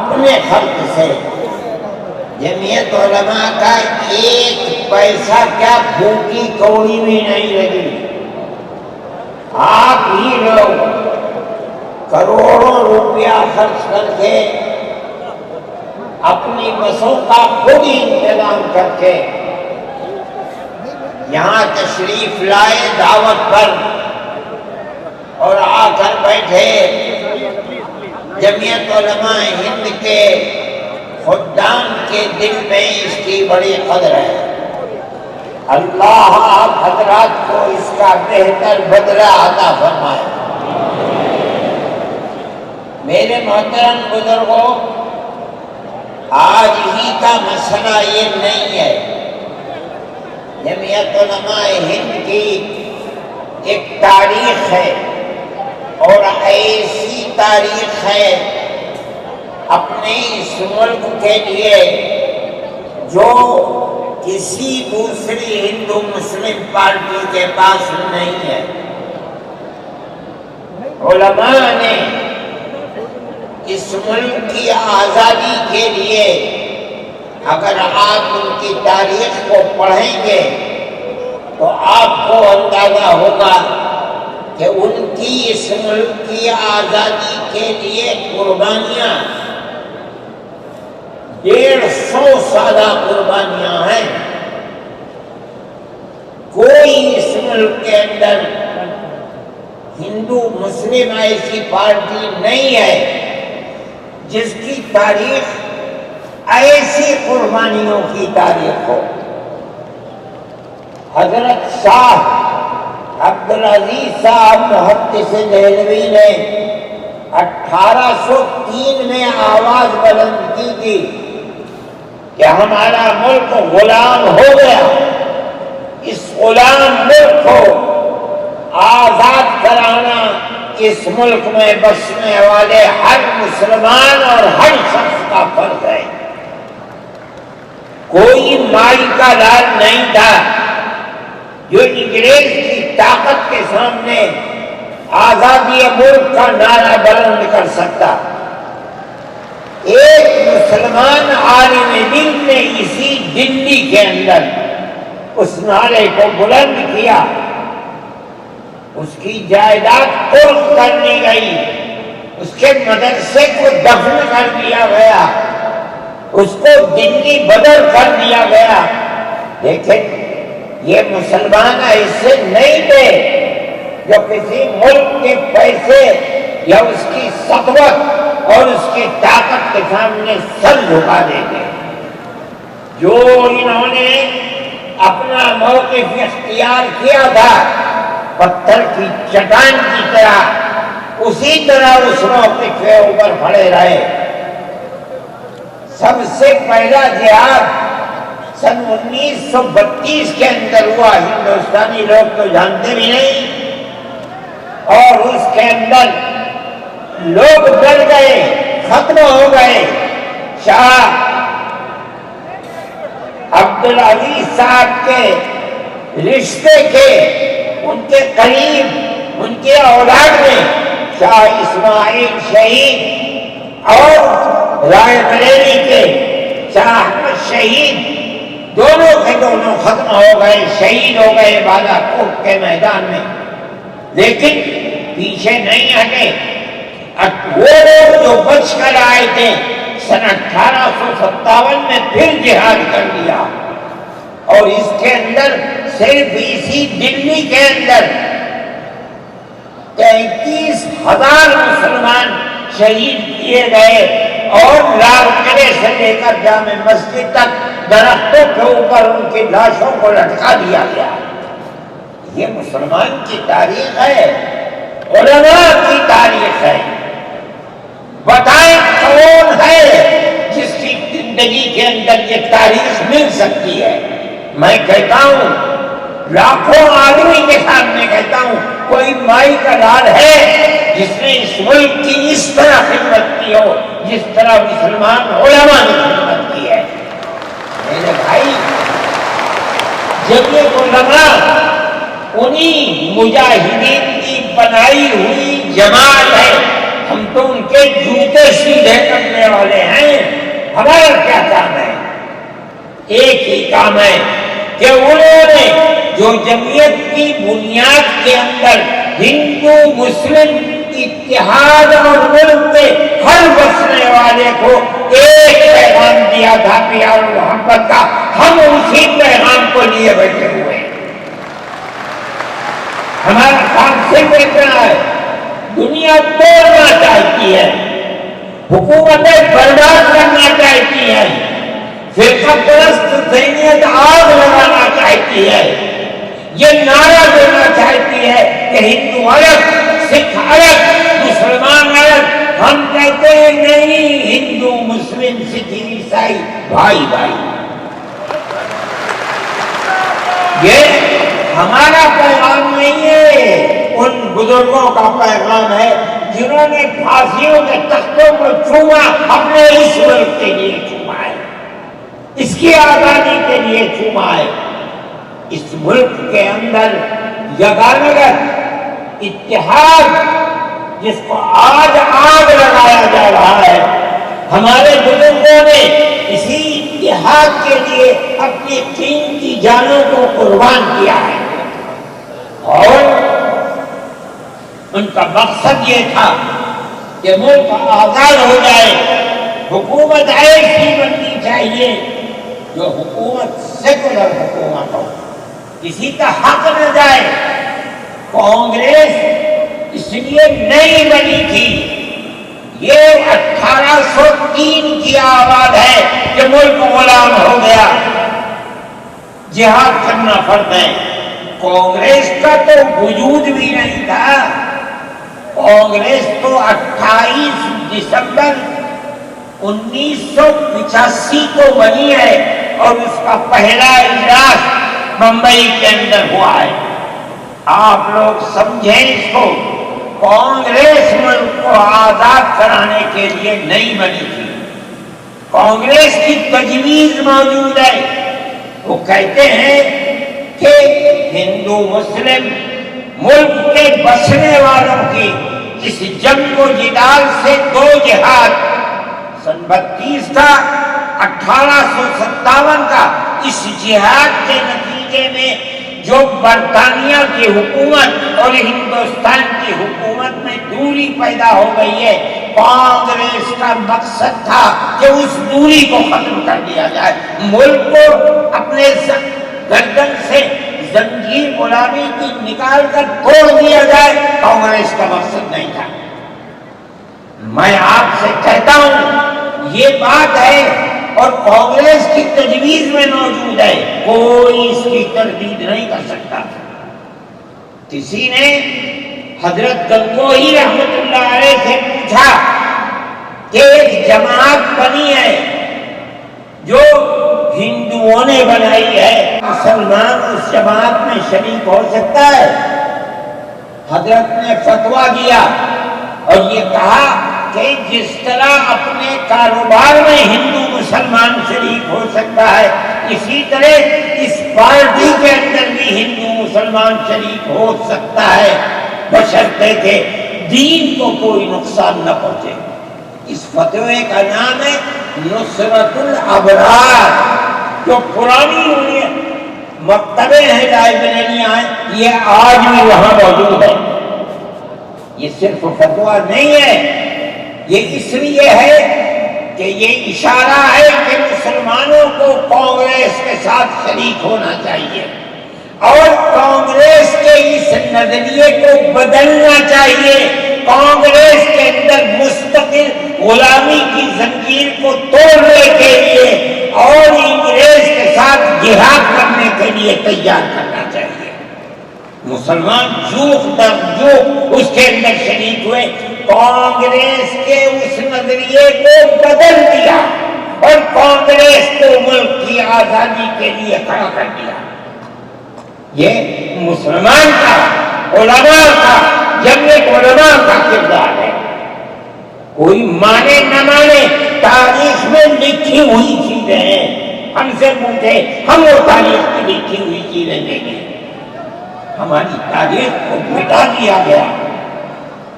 اپنے خرچ سے جمعیت علماء کا 1 پیسہ کیا پھوکی کوڑی بھی نہیں لگی. آپ ہی لوگ کروڑوں روپیہ خرچ کر کے اپنی بسوں کا خود ہی انتظام کر کے یہاں تشریف لائے دعوت پر اور آ کر بیٹھے. جمعیت علماء ہند کے خدام کے دل میں اس کی بڑی قدر ہے. اللہ آپ حضرات کو اس کا بہتر بدلہ عطا فرمائے. میرے محترم بزرگوں، آج ہی کا مسئلہ یہ نہیں ہے. جمعیت علماء ہند کی ایک تاریخ ہے اور ایسی تاریخ ہے اپنے اس ملک کے لیے جو کسی دوسری ہندو مسلم پارٹی کے پاس نہیں ہے. علماء نے اس ملک کی آزادی کے لیے اگر آپ ان کی تاریخ کو پڑھیں گے تو آپ کو اندازہ ہوگا کہ ان کی اس ملک کی آزادی کے لیے قربانیاں 150 سالہ قربانیاں ہیں. کوئی اس ملک کے اندر ہندو مسلم ایسی پارٹی نہیں ہے جس کی تاریخ ایسی قربانیوں کی تاریخ ہو. حضرت شاہ عبدالعزیز صاحب محدث دہلوی نے 1803 میں آواز بلند کی تھی کہ ہمارا ملک غلام ہو گیا. اس غلام ملک کو آزاد کرانا اس ملک میں بسنے والے ہر مسلمان اور ہر شخص کا فرض ہے. کوئی مائی کا لال نہیں تھا جو انگریز کی طاقت کے سامنے آزادی ملک کا نعرہ بلند کر سکتا. ایک مسلمان عالم دین نے اسی دلی کے اندر اس نعرے کو بلند کیا. اس کی جائیداد قرض کر لی گئی، اس کے مدرسے کو دفن کر دیا گیا، اس کو دلی بدر کر دیا گیا. لیکن یہ مسلمان ایسے نہیں تھے جو کسی ملک کے پیسے یا اس کی سطوت اور اس کی طاقت کے سامنے سر جھکا دیں گے. جو انہوں نے اپنا موقف اختیار کیا تھا پتھر کی چٹان کی طرح، اسی طرح اس موقف کے اوپر کھڑے رہے. سب سے پہلا جہاد سن 1932 کے اندر ہوا. ہندوستانی لوگ تو جانتے بھی نہیں، اور اس کے اندر لوگ ڈر گئے، ختم ہو گئے. شاہ عبدالعزیز صاحب کے رشتے کے ان کے قریب ان کے اولاد میں شاہ اسماعیل شہید اور رائے بریلی کے شاہ احمد شہید دونوں کے دونوں ختم ہو گئے، شہید ہو گئے بالا کوٹ کے میدان میں. لیکن پیچھے نہیں ہٹے. وہ لوگ جو بچ کر آئے تھے سن 1857 میں پھر جہاد کر دیا، اور اس کے اندر صرف اسی دلی کے اندر 33,000 مسلمان شہید کیے گئے، اور لال قلعے سے لے کر جامع مسجد تک درختوں کے اوپر ان کی لاشوں کو لٹکا دیا گیا. یہ مسلمان کی تاریخ ہے، علماء کی تاریخ ہے. بتائیں کون ہے جس کی زندگی کے اندر یہ تاریخ مل سکتی ہے؟ میں کہتا ہوں، لاکھوں آدمی کے سامنے کہتا ہوں، کوئی مائی کا لال ہے جس نے اس ملک کی اس طرح خدمت کی ہو جس طرح مسلمان علماء نے خدمت کی ہے؟ میرے بھائی، جب یہ علماء انہی مجاہدین کی بنائی ہوئی جماعت ہے ہم تو ان کے جوتے سیدھے کرنے والے ہیں. ہمارا کیا کام ہے؟ ایک ہی کام ہے کہ انہوں نے جو جمعیت کی بنیاد کے اندر ہندو مسلم اتحاد اور ملک کے ہر بسنے والے کو ایک پیغام دیا تھا پیار و محبت کا، ہم اسی پیغام کو لیے بیٹھے ہوئے ہیں. ہمارا کام صرف اتنا ہے. دنیا توڑنا چاہتی ہے، حکومتیں برباد کرنا چاہتی ہے، فرقہ پرست ذہنیت آگ لگانا چاہتی ہے، یہ نعرہ دینا چاہتی ہے کہ ہندو الگ، سکھ الگ، مسلمان الگ. ہم کہتے ہیں نہیں، ہندو مسلم سکھ عیسائی بھائی بھائی. یہ ہمارا پیغام نہیں ہے، ان بزرگوں کا پیغام ہے جنہوں نے پھانسیوں کے تختوں کو چوما، اپنے اس ملک کے لیے چوما ہے، اس کی آزادی کے لیے چوما ہے. اس ملک کے اندر یگانگت اتحاد جس کو آج آگ لگایا جا رہا ہے، ہمارے بزرگوں نے اسی اتحاد کے لیے اپنی قیمتی جانوں کو قربان کیا ہے، اور ان کا مقصد یہ تھا کہ ملک آزاد ہو جائے. حکومت ایسی بننی چاہیے جو حکومت سیکولر حکومت ہو، کسی کا حق نہ جائے. کانگریس اس لیے نہیں بنی تھی، یہ 1803 کی آواز ہے کہ ملک غلام ہو گیا، جہاد کرنا فرض ہے. کانگریس کا تو وجود بھی نہیں تھا. کانگریس تو 28 دسمبر 1985 کو بنی ہے، اور اس کا پہلا اجلاس ممبئی کے اندر ہوا ہے. آپ لوگ سمجھیں اس کو، کانگریس ملک کو آزاد کرانے کے لیے نہیں بنی تھی. کانگریس کی تجویز موجود ہے. وہ کہتے ہیں کہ ہندو مسلم ملک کے بسنے والوں کی اس جنگ و جدال سے دو جہاد، سن 32 کا 1857 کا، اس جہاد کے نتیجے میں جو برطانیہ کی حکومت اور ہندوستان کی حکومت میں دوری پیدا ہو گئی ہے، کانگریس کا مقصد تھا کہ اس دوری کو ختم کر دیا جائے، ملک کو اپنے گردن سے زنجیر غلامی کی نکال کر توڑ دیا جائے. کانگریس کا مقصد نہیں تھا. میں آپ سے کہتا ہوں یہ بات ہے، اور کانگریس کی تجویز میں موجود ہے، کوئی اس کی تردید نہیں کر سکتا. کسی نے حضرت گنگوہی رحمت اللہ علیہ سے پوچھا کہ ایک جماعت بنی ہے جو ہندوؤں نے بنائی ہے، مسلمان اس جماعت میں شریک ہو سکتا ہے؟ حضرت نے فتویٰ دیا اور یہ کہا کہ جس طرح اپنے کاروبار میں ہندو مسلمان شریک ہو سکتا ہے، اسی طرح اس پارٹی کے اندر بھی ہندو مسلمان شریک ہو سکتا ہے، بشرطے کہ دین کو کوئی نقصان نہ پہنچے. اس فتوے کا نام ہے نصرت الابرار. جو پرانی مکتبیں ہیں، لائبریریاں ہیں، یہ آج بھی وہاں موجود ہے. یہ صرف فتویٰ نہیں ہے، یہ اس لیے ہے کہ یہ اشارہ ہے کہ مسلمانوں کو کانگریس کے ساتھ شریک ہونا چاہیے، اور کانگریس کے اس نظریے کو بدلنا چاہیے. کانگریس کے اندر مستقل غلامی کی زنجیر کو توڑنے کے لیے اور انگریز کے ساتھ جہاد کرنے کے لیے تیار کرنا چاہیے. مسلمان جوخ در جوخ اس کے اندر شریک ہوئے، کانگریس کے اس نظریے کو بدل دیا اور کانگریس کو ملک کی آزادی کے لیے کھڑا کر دیا. یہ مسلمان کا، علماء کا، جمعیت علماء کا کردار ہے. کوئی مانے نہ مانے، تاریخ میں لکھی ہوئی چیزیں ہیں. ہم سے پوچھے، ہم وہ تاریخ کی لکھی ہوئی چیزیں دیں گے. ہماری تاریخ کو مٹا دیا گیا.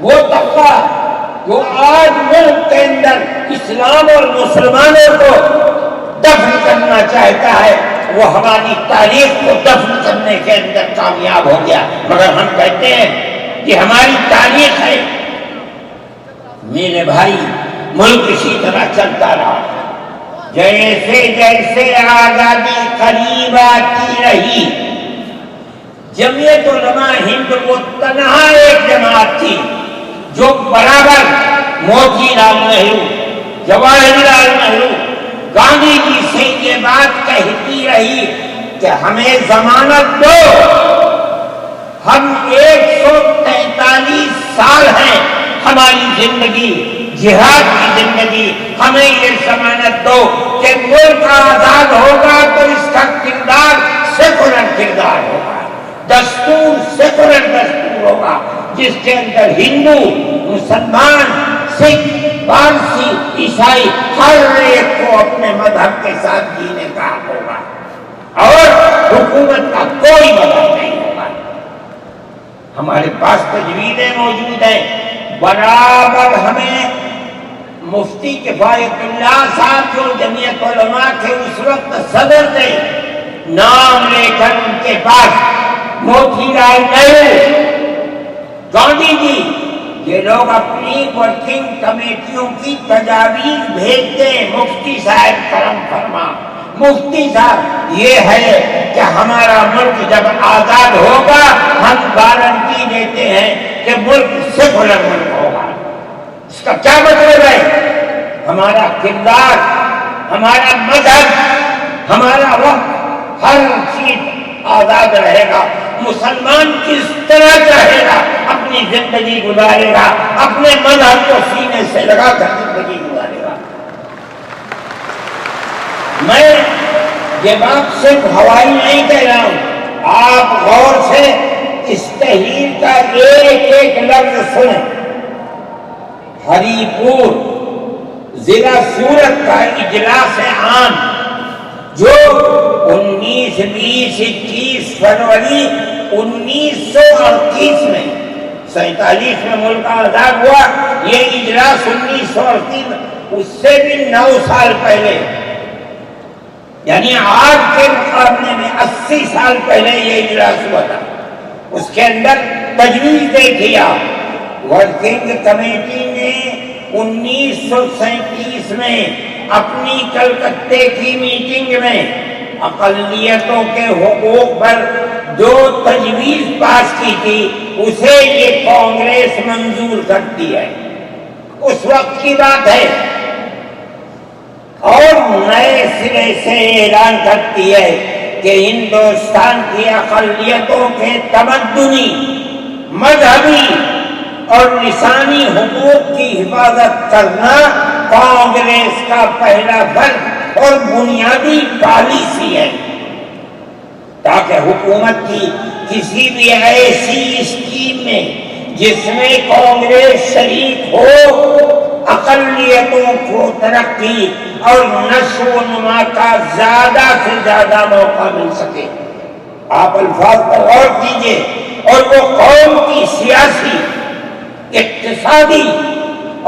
وہ طبقہ جو آج ملک کے اندر اسلام اور مسلمانوں کو دفن کرنا چاہتا ہے وہ ہماری تاریخ کو دفن کرنے کے اندر کامیاب ہو گیا. مگر ہم کہتے ہیں کہ ہماری تاریخ ہے. میرے بھائی ملک اسی طرح چلتا رہا. جیسے جیسے آزادی قریب آتی رہی جمعیت علماء ہند وہ تنہا ایک جماعت تھی جو برابر موتی لال نہرو، جواہر لال نہرو، گاندھی جی سے یہ بات کہتی رہی کہ ہمیں ضمانت دو. ہم 143 سال ہیں ہماری زندگی جہاد کی زندگی، ہمیں یہ ضمانت دو کہ ملک آزاد ہوگا تو اس کا کردار سیکولر کردار ہوگا، دستور سیکولر دستور ہوگا جس کے اندر ہندو، مسلمان، سکھ، پارسی، عیسائی ہر ایک کو اپنے مذہب کے ساتھ جینے کا حق ہوگا اور حکومت کا کوئی مذہب نہیں ہوگا. ہمارے پاس تجویزیں موجود ہیں. برابر ہمیں مفتی کفایت اللہ صاحب جو جمعیت علماء کے اس وقت صدر تھے، نام لے کر ان کے پاس موتی لال نہرو، گاندھی جی، یہ لوگ اپنی ورکنگ کمیٹیوں کی تجاویز بھیجتے ہیں. مفتی صاحب کرم فرما، مفتی صاحب یہ ہے کہ ہمارا ملک جب آزاد ہوگا ہم گارنٹی دیتے ہیں کہ ملک سیکولر ملک ہوگا. اس کا کیا مطلب ہے؟ ہمارا کردار، ہمارا مذہب، ہمارا وقت، ہر چیز آزاد رہے گا. مسلمان کس طرح چاہے گا اپنی زندگی گزارے گا، اپنے مذہب کو سینے سے لگا کر زندگی گزارے گا. میں یہ بات صرف ہوائی نہیں کہہ رہا ہوں. آپ غور سے اس تحریر کا ایک ایک لفظ سنیں. ہری پور ضلع سورت کا اجلاس عام جو 19، 20، 21 فروری 1938 میں 47 میں ملک آزاد ہوا. یہ اجلاس 1938 اس سے بھی 9 سال پہلے، یعنی آج کے مقابلے میں 80 سال پہلے یہ اجلاس ہوا تھا. اس کے اندر تجویز کیا. ورکنگ کمیٹی نے 1937 میں اپنی کلکتے کی میٹنگ میں اقلیتوں کے حقوق پر جو تجویز پاس کی تھی اسے یہ کانگریس منظور کرتی ہے. اس وقت کی بات ہے. اور نئے سرے سے اعلان کرتی ہے کہ ہندوستان کی اقلیتوں کے تمدنی، مذہبی اور لسانی حقوق کی حفاظت کرنا کانگریس کا پہلا فرض اور بنیادی پالیسی ہے. تاکہ حکومت کی کسی بھی ایسی اسکیم میں جس میں کانگریس شریک ہو اقلیتوں کو ترقی اور نشو و نما کا زیادہ سے زیادہ موقع مل سکے. آپ الفاظ پر غور کیجیے. اور وہ قوم کی سیاسی، اقتصادی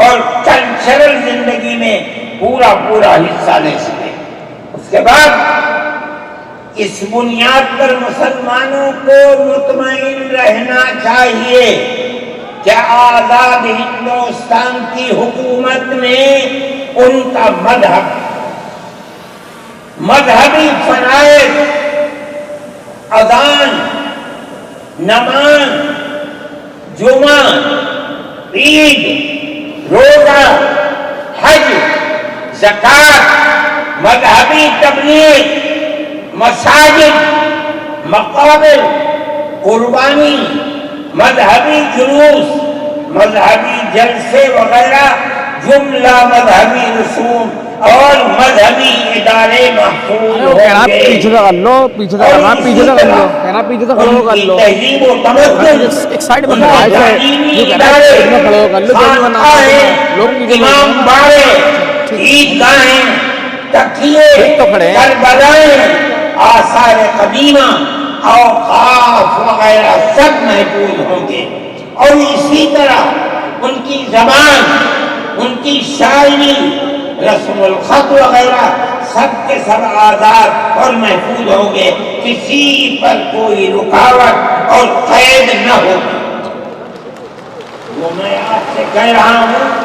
اور کلچرل زندگی میں پورا حصہ لے سکے. اس کے بعد اس بنیاد پر مسلمانوں کو مطمئن رہنا چاہیے کہ آزاد ہندوستان کی حکومت میں ان کا مذہبی فرائض، اذان، نماز، جمعہ، عید، روزہ، حج، زکوٰۃ، مذہبی تبلیغ، مساجد، مقابر، قربانی، مذہبی جلوس، مذہبی جلسے وغیرہ جملہ مذہبی رسوم اور مذہبی ادارے محفوظ ہوں گے. پیچھے سے کر لو، پیچھے سے کرنا، پیچھے سے کر لو، کہنا پیچھے سے کھڑو کر لو، تہذیب و تمدن، ایک سائڈ میں امام باڑے، عیدگاہیں، تکیے، کربلائیں، آثار قدیمہ، اوقاف وغیرہ سب محفوظ ہوں گے. اور اسی طرح ان کی زبان، ان کی شاعری، رسم الخط وغیرہ سب کے سب آزاد اور محفوظ ہوں گے، کسی پر کوئی رکاوٹ اور قید نہ ہوگی۔ وہ میں آپ سے کہہ رہا ہوں،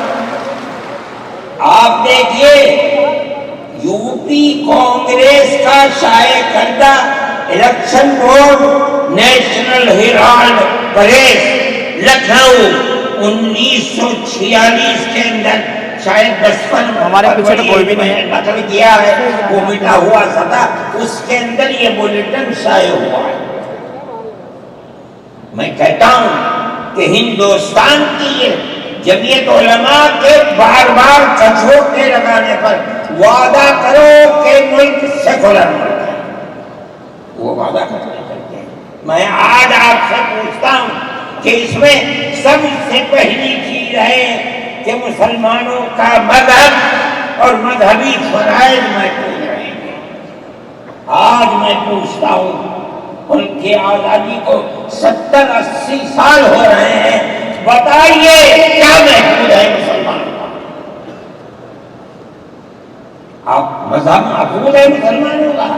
آپ دیکھیے یو پی کانگریس کا شائع کردہ election board National Herald press Lucknow 1946 کے اندر شاید 55 ہمارے پیچھے تو کوئی بھی نہیں ہے، نقل کیا ہے، وہ مٹا ہوا سا تھا، اس کے اندر یہ بلیٹن شائع ہوا ہے۔ میں کہتا ہوں کہ ہندوستان کی یہ جمعیت علماء کے بار بار کچھوٹے لگانے پر وعدہ کرو کہ ملک سیکولر ملک ہے، وہ وعدہ کرتے ہیں۔ میں آج آپ سے پوچھتا ہوں کہ اس میں سب سے پہلی چیز ہے کہ مسلمانوں کا مذہب اور مذہبی فرائض محفوظ رہیں گے۔ آج میں پوچھتا ہوں، ان کی آزادی کو 70-80 سال ہو رہے ہیں، بتائیے کیا محفوظ ہے مسلمانوں کا؟ آپ مذہب محفوظ ہے مسلمانوں کا؟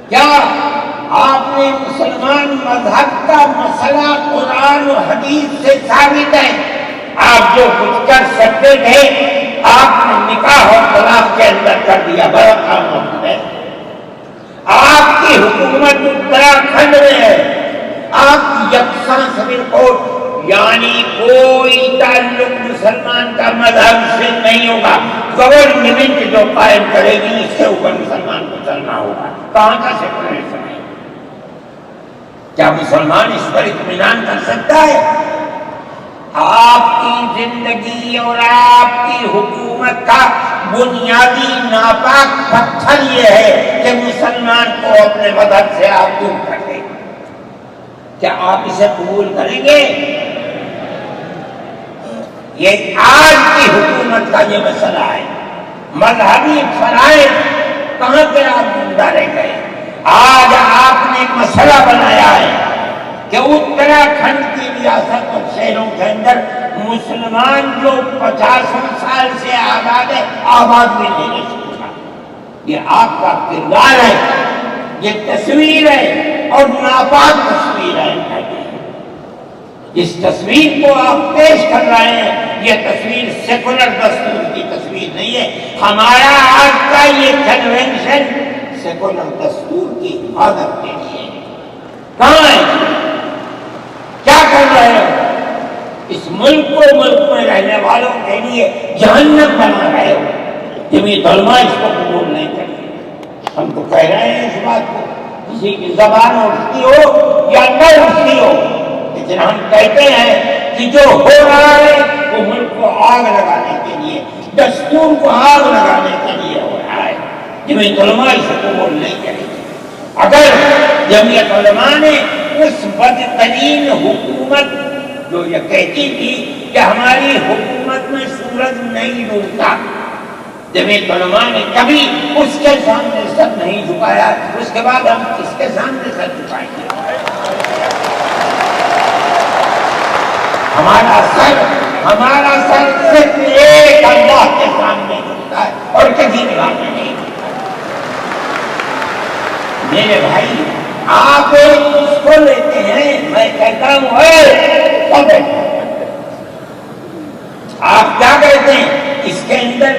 کیا آپ نے مسلمان مذہب کا مسئلہ قرآن و حدیث سے ثابت ہے؟ آپ جو کچھ کر سکتے تھے آپ نے نکاح اور طلاق کے اندر کر دیا، بڑا کام محفوظ ہے۔ آپ کی حکومت اتراکھنڈ میں ہے، آپ کی یکساں سپریم کورٹ، یعنی کوئی تعلق مسلمان کا مذہب سے نہیں ہوگا۔ گورنمنٹ جو قائم کرے گی اس کے اوپر مسلمان کو چلنا ہوگا۔ کہاں کا سیکولرزم ہے؟ کیا مسلمان اس پر اطمینان کر سکتا ہے؟ آپ کی زندگی اور آپ کی حکومت کا بنیادی ناپاک پتھر یہ ہے کہ مسلمان کو اپنے مذہب سے آپ دور کر دیں۔ کیا آپ اسے قبول کریں گے؟ یہ آج کی حکومت کا یہ مسئلہ ہے۔ مذہبی فرائض کہاں پہ آپ زندہ رہ گئے؟ آج آپ نے مسئلہ بنایا ہے کہ اتراکھنڈ کی ریاست اور شہروں کے اندر مسلمان جو 50 سال سے آباد ہے، آباد میں نہیں رہ سکتا۔ یہ آپ کا کردار ہے، یہ تصویر ہے اور ناپاک تصویر ہے۔ اس تصویر کو آپ پیش کر رہے ہیں، یہ تصویر سیکولر دستور کی تصویر نہیں ہے۔ ہمارا آج کا یہ کنونشن سیکولر دستور کی حفاظت کے لیے ہے۔ کہاں ہے؟ کیا کر رہے ہو؟ اس ملک کو، ملک میں رہنے والوں کے لیے جہنم بنا رہے ہو۔ جمعیت علماء اس کو قبول نہیں کرتے۔ ہم تو کہہ رہے ہیں اس بات کو، کسی کی زبان اٹھتی ہو یا نہ اٹھتی ہو، لیکن ہم کہتے ہیں کہ جو ہو رہا ہے وہ ملک کو آگ لگانے کے لیے، دستور کو آگ لگانے کے لیے ہو رہا ہے۔ جمعیت علماء اس کو قبول نہیں کرے گی۔ اگر جمعیت علماء نے اس بدترین حکومت جو یہ کہتی تھی کہ ہماری حکومت میں سورج نہیں ڈوبتا، جمعیت علماء نے کبھی اس کے سامنے سر نہیں جھکایا، اس کے بعد ہم کس کے سامنے سر جھکائیں گے؟ ہمارا سر صرف ایک اللہ کے سامنے جھکتا ہے اور کسی نگاہ میں نہیں۔ میرے بھائی، آپ اس کو لیتے ہیں، میں کہتا ہوں آپ کیا کہتے ہیں؟ اس کے اندر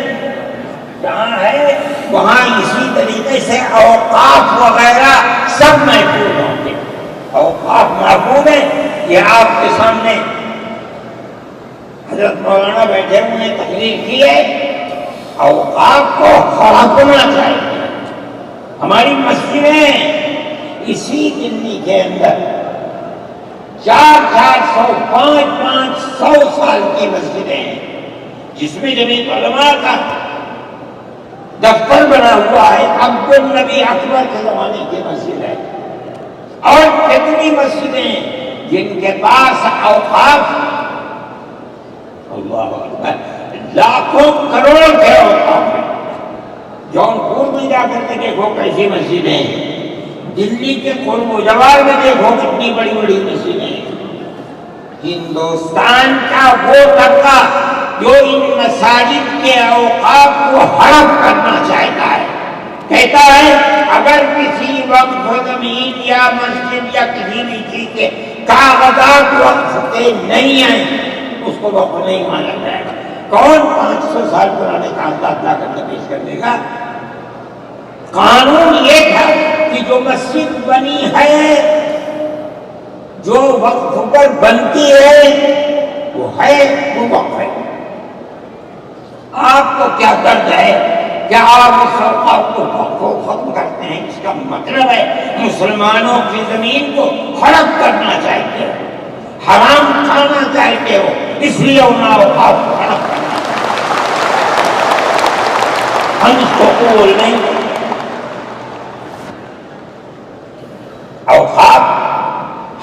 جہاں ہے وہاں اسی طریقے سے اوقاف وغیرہ سب محفوظ ہوں گے۔ اوقاف محفوظ ہیں، یہ آپ کے سامنے حضرت مولانا بیٹھے ہوئے نے تقریر کی ہے۔ اوقاف کو ہڑپنا چاہیے۔ ہماری مسجدیں اسی دلی کے اندر 400 500 سال کی مسجدیں ہیں، جس میں جمعیت علماء کا دفتر بنا ہوا ہے، عبد النبی اکبر کے زمانے کی مسجد ہے، اور کتنی مسجدیں جن کے پاس اوقاف اللہ اکبر لاکھوں کروڑوں کے اوقاف ہیں۔ جونپور میں جا کر کے دیکھو کیسی مسجدیں ہیں، دلی کے قرب و جوار میں دیکھو کتنی بڑی بڑی مسجدیں ہیں۔ ہندوستان کا وہ طبقہ جو ان مساجد کے اوقاف کو ہڑپ کرنا چاہتا ہے، کہتا ہے اگر کسی وقت زمین یا مسجد یا کسی بھی چیز کے کاغذات وقف کے نہیں آئے اس کو وقف نہیں مانا جائے گا۔ کون 500 سال پرانے کاغذات لا کر پیش کر دے گا؟ قانون یہ تھا کہ جو مسجد بنی ہے، جو وقف پر بنتی ہے وہ وقف ہے۔ آپ کو کیا درد ہے کہ آپ اس اوقاف کو ختم کرتے ہیں؟ اس کا مطلب ہے مسلمانوں کی زمین کو ہڑپ کرنا چاہتے ہو، حرام کھانا چاہتے ہو، اس لیے ان اوقاف کو ہڑپ کرنا چاہتے ہو۔ ہم اس کو قبول نہیں کرتے۔ اوقاف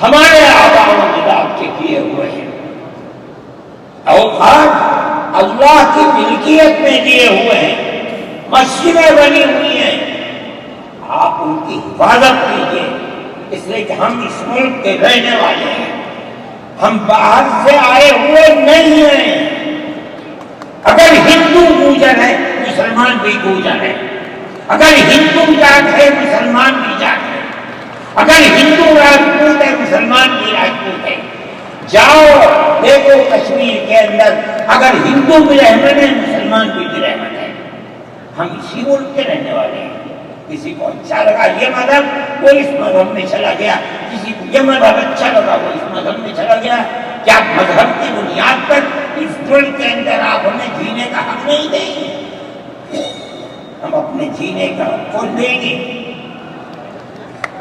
ہمارے آباء و اجداد کے کیے ہوئے ہیں، اوقاف اللہ کی ملکیت میں دیے ہوئے ہیں، مسجدیں بنی ہوئی ہیں، آپ ان کی حفاظت کیجیے، اس لیے کہ ہم اس ملک کے رہنے والے ہیں، ہم باہر سے آئے ہوئے نہیں ہیں۔ اگر ہندو گوجر ہے مسلمان بھی گوجر ہے، اگر ہندو جات ہے مسلمان بھی جات ہے، اگر ہندو راجپوت ہے مسلمان بھی راجپوت ہے۔ جاؤ دیکھو کشمیر کے اندر اگر ہندو بھی رحمت ہے مسلمان بھی رحمت ہے۔ ہم اسی ملک کے رہنے والے ہیں۔ کسی کو اچھا لگا یہ مذہب وہ اس مذہب میں چلا گیا، کسی کو یہ مذہب اچھا لگا وہ اس مذہب میں چلا گیا۔ کیا مذہب کی بنیاد پر اس ملک کے اندر آپ ہمیں جینے کا حق نہیں دیں گے؟ ہم اپنے جینے کا حق کو دیں گے۔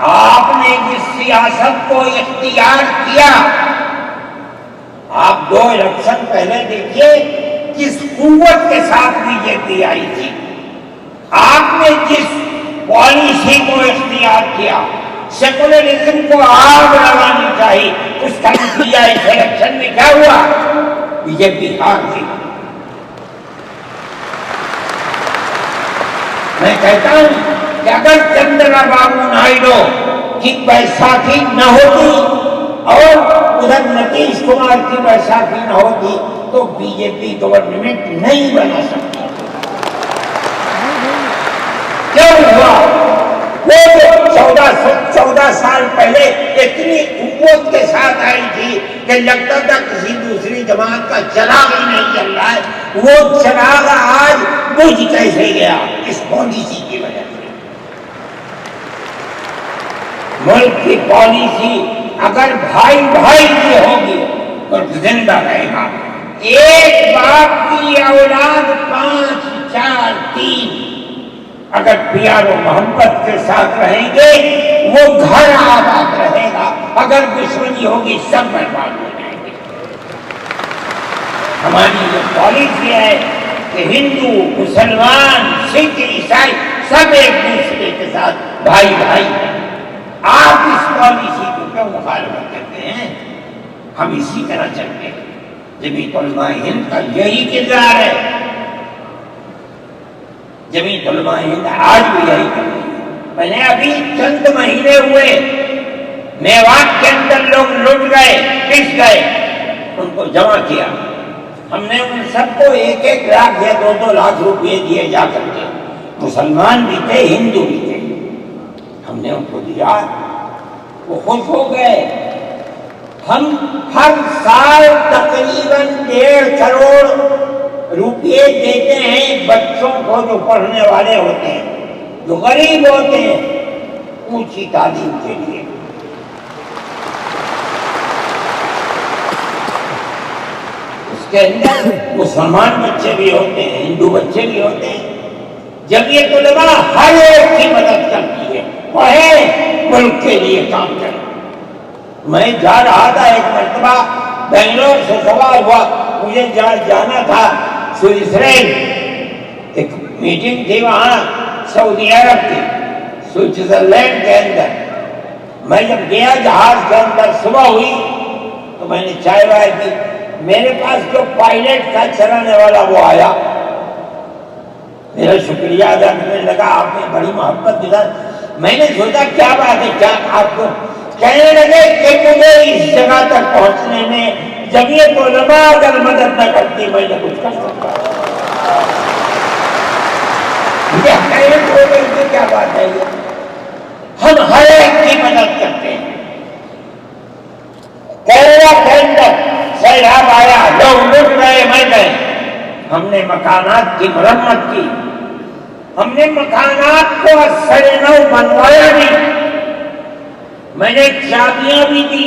آپ نے جس سیاست کو اختیار کیا، آپ 2 الیکشن پہلے دیکھیے کس قوت کے ساتھ بی جے پی آئی تھی۔ آپ نے جس پالیسی کو اختیار کیا، سیکولرزم کو آگ لگانی چاہیے، اس کا نتیجہ اس الیکشن میں کیا ہوا؟ بی جے پی ہار گئی۔ میں کہتا ہوں کہ اگر چندرا بابو نائیڈو کی بیساکھی نہ ہوتی اور ادھر نتیش کمار کی بیساکھی نہ ہوتی تو بی جے پی گورنمنٹ نہیں بنا سکتی۔ کیوں ہوا؟ وہ 14 سال پہلے اتنی قوت کے ساتھ آئی تھی کہ لگتا تھا کسی دوسری جماعت کا چراغ ہی نہیں جل رہا ہے، وہ چراغ آج بجھ کیسے گیا؟ اس پالیسی کی وجہ سے۔ ملک کی پالیسی اگر بھائی بھائی کی ہوگی تو زندہ رہے گا۔ ایک باپ کی اولاد 5 4 3 اگر پیار و محبت کے ساتھ رہیں گے وہ گھر آباد رہے گا، اگر دشمنی ہوگی سب برباد ہو جائیں گے۔ ہماری یہ پالیسی ہے کہ ہندو مسلمان سکھ عیسائی سب ایک دوسرے کے ساتھ بھائی بھائی ہیں۔ آپ اس پالیسی کو کیوں مخالفت کرتے ہیں؟ ہم اسی طرح چلتے ہیں۔ جمعیت علماء ہند کا یہی کردار ہے، جمعیت علماء ہند آج بھی یہی کرتی ہے۔ میں نے ابھی چند مہینے ہوئے میوات کے اندر لوگ لٹ گئے، پس گئے، ان کو جمع کیا، ہم نے ان سب کو 1-1 لاکھ یا 2-2 لاکھ روپئے دیے جا کر کے، مسلمان بھی تھے ہندو بھی تھے، ہم نے ان کو دیا، وہ خوش ہو گئے۔ ہم ہر سال تقریباً 1.5 کروڑ روپئے دیتے ہیں بچوں کو جو پڑھنے والے ہوتے ہیں، جو غریب ہوتے ہیں، اونچی تعلیم کے لیے۔ اس کے اندر مسلمان بچے بھی ہوتے ہیں، ہندو بچے بھی ہوتے ہیں۔ جمعیت علماء ہر ایک کی مدد کرتی ہے، پڑھے ملک کے لیے کام کرے۔ میں جا رہا تھا ایک مرتبہ بنگلور سے سوال ہوا، مجھے جانا تھا سوئٹزرلینڈ، ایک میٹنگ تھی وہاں سعودی عرب کی، سوئٹزرلینڈ کے اندر۔ میں جب گیا جہاز کے اندر صبح ہوئی تو میں نے چائے وائے پی، میرے پاس جو پائلٹ تھا چلانے والا وہ آیا، میرا شکریہ ادا کرنے لگا، آپ نے بڑی محبت دکھائی۔ میں نے سوچا کیا بات ہے، کیا آپ کو کہنے لگے کہ مجھے اس جگہ تک پہنچنے میں جمعیت علماء اگر مدد نہ کرتی میں نہ کچھ کر سکتا۔ یہ حیرت ہو گئی کہ کیا بات ہے یہ، ہم ہر ایک کی مدد کرتے ہیں۔ کیرلا کے اندر سیلاب آیا، لوگ لٹ گئے، مر گئے، ہم نے مکانات کی مرمت کی، ہم نے مکانات کو اثر نو بنوایا بھی، میں نے چابیاں بھی دی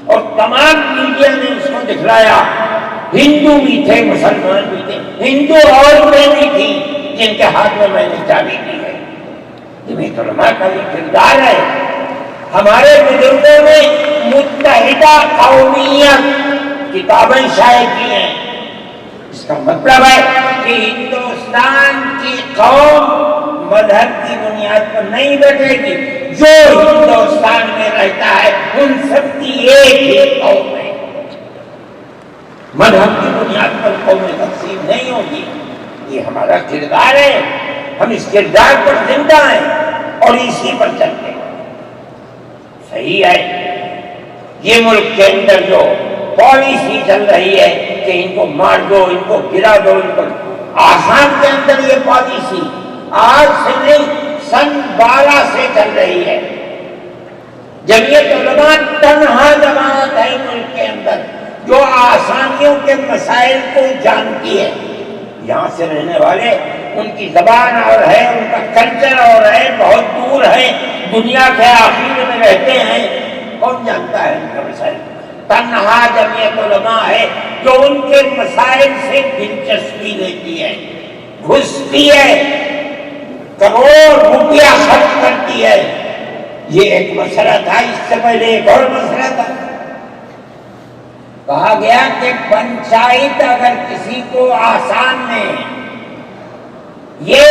اور تمام میڈیا نے اس کو دکھلایا۔ ہندو بھی تھے، مسلمان بھی تھے، ہندو عورتیں بھی تھیں جن کے ہاتھ میں نے چابی دی ہے۔ جمعیت علماء کا یہ کردار ہے۔ ہمارے بزرگوں نے متحدہ قومیت کتابیں شائع کی ہیں، اس کا مطلب ہے کہ ہندوستان کی قوم مذہب کی بنیاد پر نہیں بیٹھے گی، جو ہندوستان میں رہتا ہے ان سب کی ایک ہی قوم ہے، مذہب کی بنیاد پر قومیں تقسیم نہیں ہوگی۔ یہ ہمارا کردار ہے، ہم اس کردار پر زندہ ہیں اور اسی پر چلتے ہیں۔ صحیح ہے، یہ ملک کے اندر جو پالیسی چل رہی ہے کہ ان کو مار دو، ان کو گرا دو، ان کو، آسام کے اندر یہ پالیسی آج سے نہیں سن 12 سے چل رہی ہے۔ جمعیت علماء تنہا جماعت ہے ملک کے اندر جو آسامیوں کے مسائل کو جانتی ہے۔ یہاں سے رہنے والے ان کی زبان اور ہے، ان کا کلچر اور ہے، بہت دور ہے، دنیا کے آخر میں رہتے ہیں، کون جانتا ہے ان کا مسائل؟ تنہا جمعیت علماء ہے جو ان کے مسائل سے دلچسپی لیتی ہے، گھستی ہے، کروڑ روپیہ خرچ کرتی ہے۔ یہ ایک مسئلہ تھا، اس سے پہلے ایک اور مسئلہ تھا، کہا گیا کہ پنچایت اگر کسی کو آسام میں یہ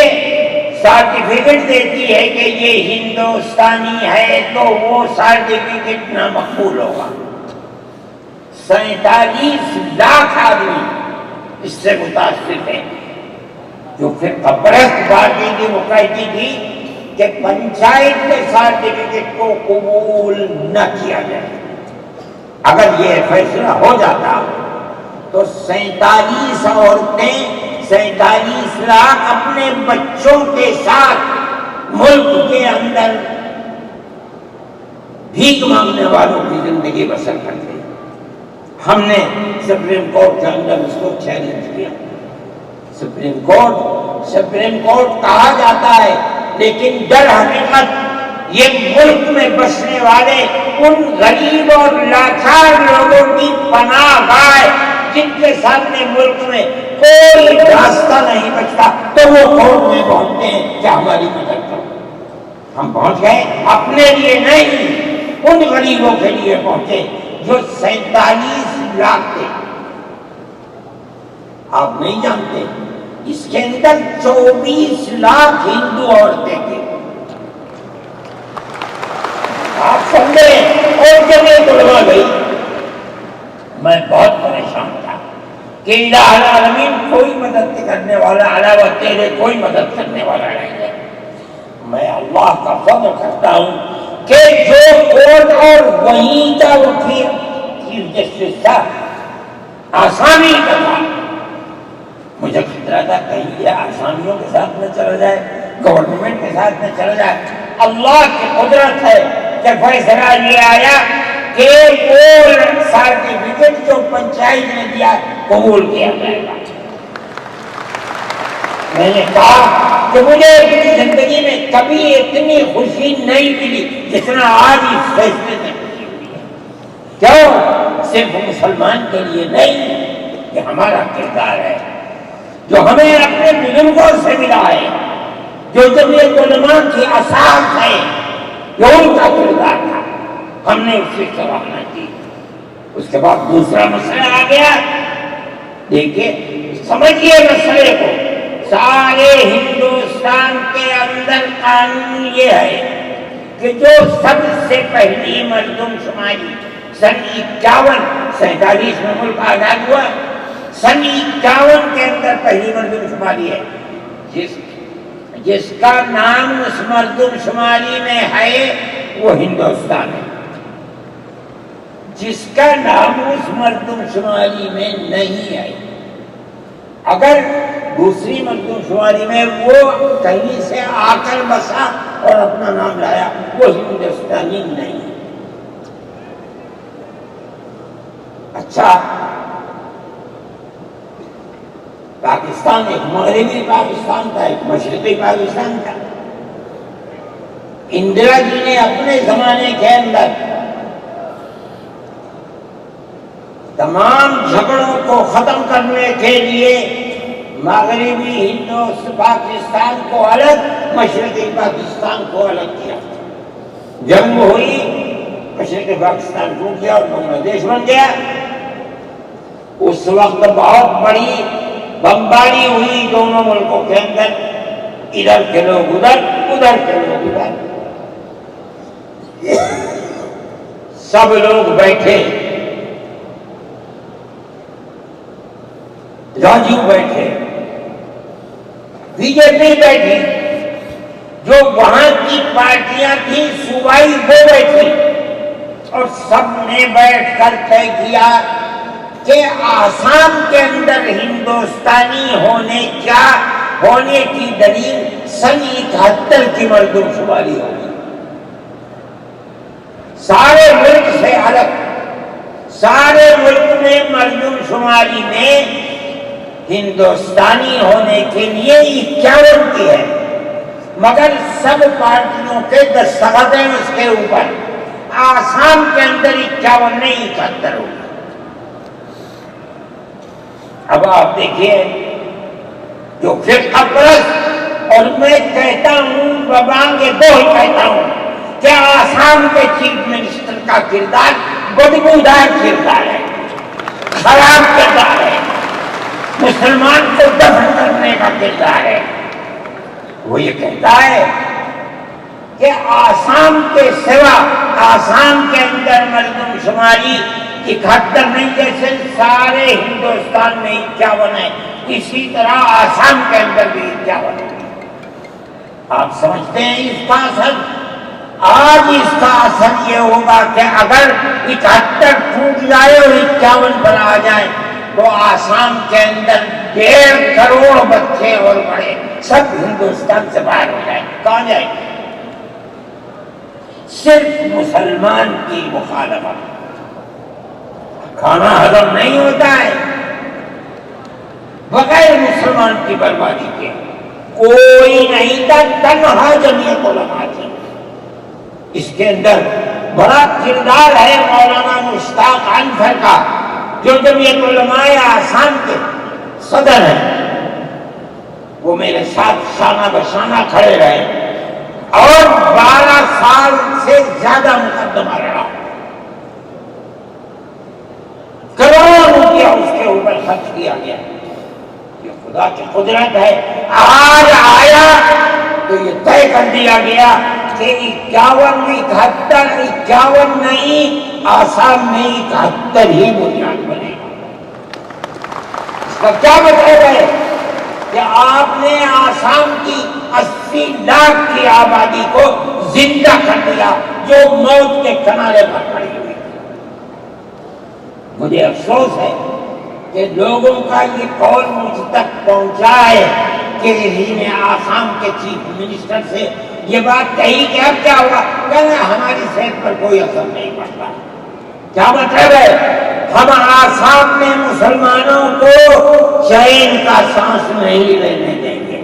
سرٹیفکیٹ دیتی ہے کہ یہ ہندوستانی ہے تو وہ سرٹیفکیٹ نامقبول ہوگا۔ 47 لاکھ آدمی اس سے متاثر ہیں، جو پھر قبرست پارٹی کی وہ کہتی تھی کہ پنچایت کے سرٹیفکیٹ کو قبول نہ کیا جائے۔ اگر یہ فیصلہ ہو جاتا تو 47 عورتیں 47 لاکھ اپنے بچوں کے ساتھ ملک کے اندر بھیک مانگنے والوں کی زندگی بسر کرتے۔ ہم نے سپریم کورٹ کے اندر اس کو چیلنج کیا۔ سپریم کورٹ کہا جاتا ہے، لیکن در حقیقت یہ ملک میں بسنے والے ان غریب اور لاچار لوگوں کی پناہ گاہ جن کے سامنے ملک میں کوئی راستہ نہیں بچتا تو وہ کورٹ میں پہنچتے ہیں کہ ہماری مدد کرو۔ ہم پہنچ گئے، اپنے لیے نہیں، ان غریبوں کے لیے پہنچے جو 47 لاکھ تھے۔ آپ نہیں جانتے اس کے اندر 24 لاکھ ہندو عورتیں تھیں۔ آپ سمجھے، اور جمعیت علماء گئی۔ میں بہت پریشان تھا کہ الہ العالمین کوئی مدد کرنے والا علاوہ تیرے کوئی مدد کرنے والا نہیں ہے۔ میں اللہ کا فضل کرتا ہوں کہ جو کورٹ اور وہیں کا وہ چیف جسٹس تھا آسامی کا تھا، مجھے خطرہ تھا کہیں یہ آسامیوں کے ساتھ نہ چلا جائے، گورنمنٹ کے ساتھ نہ چلا جائے۔ اللہ کی قدرت ہے کہ فیصلہ یہ آیا کہ وہ سرٹیفکیٹ جو پنچایت نے دیا قبول کیا جائے گا۔ میں نے کہا کہ مجھے اپنی زندگی میں کبھی اتنی خوشی نہیں ملی جتنا آج اس فیصلے سے خوشی ہوئی ہے۔ کیوں؟ صرف مسلمان کے لیے نہیں، یہ ہمارا کردار ہے جو ہمیں اپنے بزرگوں سے ملا ہے، جو جمعیت علماء کی اساس ہے، جو ان کا کردار تھا، ہم نے اس کی سراہنا کی۔ اس کے بعد دوسرا مسئلہ آ گیا۔ دیکھیے، سمجھیے مسئلے کو، سارے ہندوستان کے اندر قانون یہ ہے کہ جو سب سے پہلی مردم شماری سن 47 میں ملک آزاد ہوا، سن 51 کے اندر پہلی مردم شماری ہے، جس کا نام اس مردم شماری میں ہے وہ ہندوستان ہے، جس کا نام اس مردم شماری میں نہیں ہے۔ اگر دوسری مردم شماری میں وہ کہیں سے آ کر بسا اور اپنا نام لایا، وہ ہندوستانی نہیں ہے۔ اچھا، پاکستان ایک مغربی پاکستان تھا، ایک مشرقی پاکستان تھا۔ اندرا جی نے اپنے زمانے کے اندر تمام جھگڑوں کو ختم کرنے کے لیے مغربی پاکستان کو الگ، مشرقی پاکستان کو الگ کیا۔ جنگ ہوئی، مشرقی پاکستان ٹوٹ گیا اور بنگلہ دیش بن گیا۔ اس وقت بہت بڑی بمباری ہوئی دونوں ملکوں کے اندر، ادھر کے لوگ ادھر، ادھر کے لوگ ادھر، سب لوگ بیٹھے، راجو بیٹھے، بی جے پی بیٹھی، جو وہاں کی پارٹیاں تھیں صوبائی وہ بیٹھی، اور سب نے بیٹھ کر طے کیا کہ آسام کے اندر ہندوستانی ہونے کی دلیل سن 71 کی مردم شماری ہوگی۔ سارے ملک سے الگ، سارے ملک میں مردم شماری میں ہندوستانی ہونے کے لیے 51 کی ہے، مگر سب پارٹیوں کے دستخط ہیں اس کے اوپر۔ آسام کے اندر 51 نہیں 71 ہوگی۔ اب آپ دیکھیے، جو فرقہ پرست، اور میں کہتا ہوں ببانگ بول کہتا ہوں کہ آسام کے چیف منسٹر کا کردار بدبودار کردار ہے، خراب کردار ہے، مسلمان کو دفن کرنے کا کردار ہے۔ وہ یہ کہتا ہے کہ آسام کے سوا آسام کے اندر مردم شماری 71 نہیں، جیسے سارے ہندوستان میں 51 ہے، اسی طرح آسام کے اندر بھی 51 ہے۔ آپ سمجھتے ہیں اس کا اثر؟ آج اس کا اثر یہ ہوگا کہ اگر 71 ٹوٹ جائے اور 51 پر آ جائے تو آسام کے اندر 1.5 کروڑ بچے اور بڑے سب ہندوستان سے باہر ہو جائیں۔ کہاں جائیں؟ صرف مسلمان کی مخالفت، کھانا ہضم نہیں ہوتا ہے بغیر مسلمان کی بربادی کے۔ کوئی نہیں تھا، تنہا جمعیت علماء تھی۔ اس کے اندر بڑا کردار ہے مولانا مشتاق انصر کا، جو جمعیت علماء آسام کے صدر ہیں۔ وہ میرے ساتھ شانہ بشانہ کھڑے رہے اور 12 سال سے زیادہ مقدمہ لڑا، کروڑوں روپیہ اس کے اوپر خرچ کیا گیا۔ یہ خدا کی قدرت ہے۔ آج آیا تو یہ طے کر دیا گیا کہ 51 نہیں، آسام میں 71 ہی بنیاد بنے گا۔ اس کا کیا مطلب ہے کہ آپ نے آسام کی 80 لاکھ کی آبادی کو زندہ کر دیا، جو موت کے کنارے پر کھڑی ہوئی۔ مجھے افسوس ہے کہ لوگوں کا یہ قول مجھ تک پہنچا ہے کہ آسام کے چیف منسٹر سے یہ بات کہی کہ اب کیا ہوا، کہنا ہماری صحت پر کوئی اثر نہیں پڑتا۔ کیا مطلب ہے؟ ہم آسام میں مسلمانوں کو چین کا سانس نہیں لینے دیں گے۔